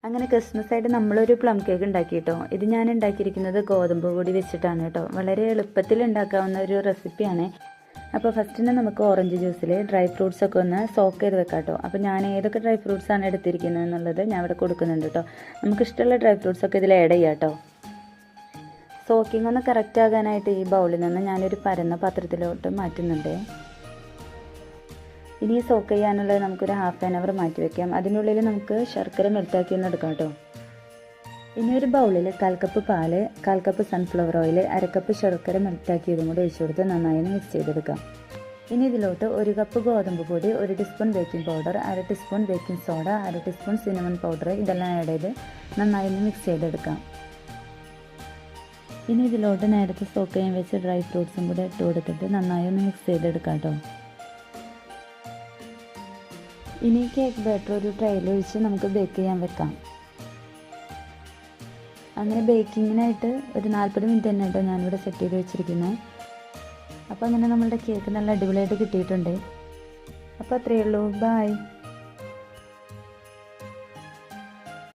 അങ്ങനെ ക്രിസ്മസ് ആയിട്ട് നമ്മളൊരു പ്ലം കേക്ക് ഉണ്ടാക്കി കേട്ടോ. ഇത് ഞാൻ ഉണ്ടാക്കിയിരിക്കുന്നത് ഗോതമ്പ് പൊടി വെച്ചിട്ടാണ് കേട്ടോ. വളരെ എളുപ്പത്തിൽ ഉണ്ടാക്കാവുന്ന ഒരു റെസിപ്പിയാണ്. അപ്പോൾ ഫസ്റ്റിന് നമുക്ക് ഓറഞ്ച് ജ്യൂസിൽ ഡ്രൈ ഫ്രൂട്ട്സ് ഒക്കെ ഒന്ന് സോക്ക് ചെയ്ത് വെക്കാം കേട്ടോ. അപ്പോൾ ഞാൻ ഏതൊക്കെ ഡ്രൈ ഫ്രൂട്ട്സാണ് എടുത്തിരിക്കുന്നത് എന്നുള്ളത് ഞാൻ ഇവിടെ കൊടുക്കുന്നുണ്ട് കേട്ടോ. നമുക്കിഷ്ടമുള്ള ഡ്രൈ ഫ്രൂട്ട്സ് ഒക്കെ ഇതിൽ ആഡ് ചെയ്യാം കേട്ടോ. സോക്കിംഗ് ഒന്ന് കറക്റ്റ് ആകാനായിട്ട് ഈ ബൗളിൽ നിന്ന് ഞാനൊരു പരന്ന പാത്രത്തിലോട്ട് മാറ്റുന്നുണ്ട്. ഇനി സോക്ക് ചെയ്യാനുള്ളത് നമുക്കൊരു ഹാഫ് ആൻ അവർ മാറ്റി വയ്ക്കാം. അതിനുള്ളിൽ നമുക്ക് ശർക്കര മെൽറ്റാക്കി ഒന്ന് എടുക്കാം കേട്ടോ. ഇനി ഒരു ബൗളിൽ 1/4 കപ്പ് പാല്, 1/4 കപ്പ് സൺഫ്ലവർ ഓയിൽ, 1/2 കപ്പ് ശർക്കര മെൽറ്റാക്കിയതും കൂടി ഒഴിച്ചു കൊടുത്ത് നന്നായി മിക്സ് ചെയ്തെടുക്കാം. ഇനി ഇതിലോട്ട് 1 കപ്പ് ഗോതമ്പ് പൊടി, 1 teaspoon baking powder, 1/2 teaspoon baking soda, 1/2 teaspoon cinnamon powder ഇതെല്ലാം ആഡ് ചെയ്ത് നന്നായി മിക്സ് ചെയ്തെടുക്കാം. ഇനി ഇതിലോട്ട് നേരത്തെ സോക്ക് ചെയ്യാൻ വെച്ച് ഡ്രൈ ഫ്രൂട്ട്സും കൂടെ ഇട്ട് കൊടുത്തിട്ട് നന്നായി ഒന്ന് മിക്സ് ചെയ്തെടുക്കാം കേട്ടോ. ഇനി കേക്ക് ബാറ്റർ ഒരു ട്രേയിൽ ഒഴിച്ച് നമുക്ക് ബേക്ക് ചെയ്യാൻ വെക്കാം. അങ്ങനെ ബേക്കിങ്ങിനായിട്ട് ഒരു 40 മിനിറ്റ് തന്നെ കേട്ടോ ഞാനിവിടെ സെറ്റ് ചെയ്ത് വെച്ചിരിക്കുന്നത്. അപ്പോൾ അങ്ങനെ നമ്മളുടെ കേക്ക് നല്ല അടിപൊളിയായിട്ട് കിട്ടിയിട്ടുണ്ട്. അപ്പോൾ അത്രയേ ഉള്ളൂ. ബൈ.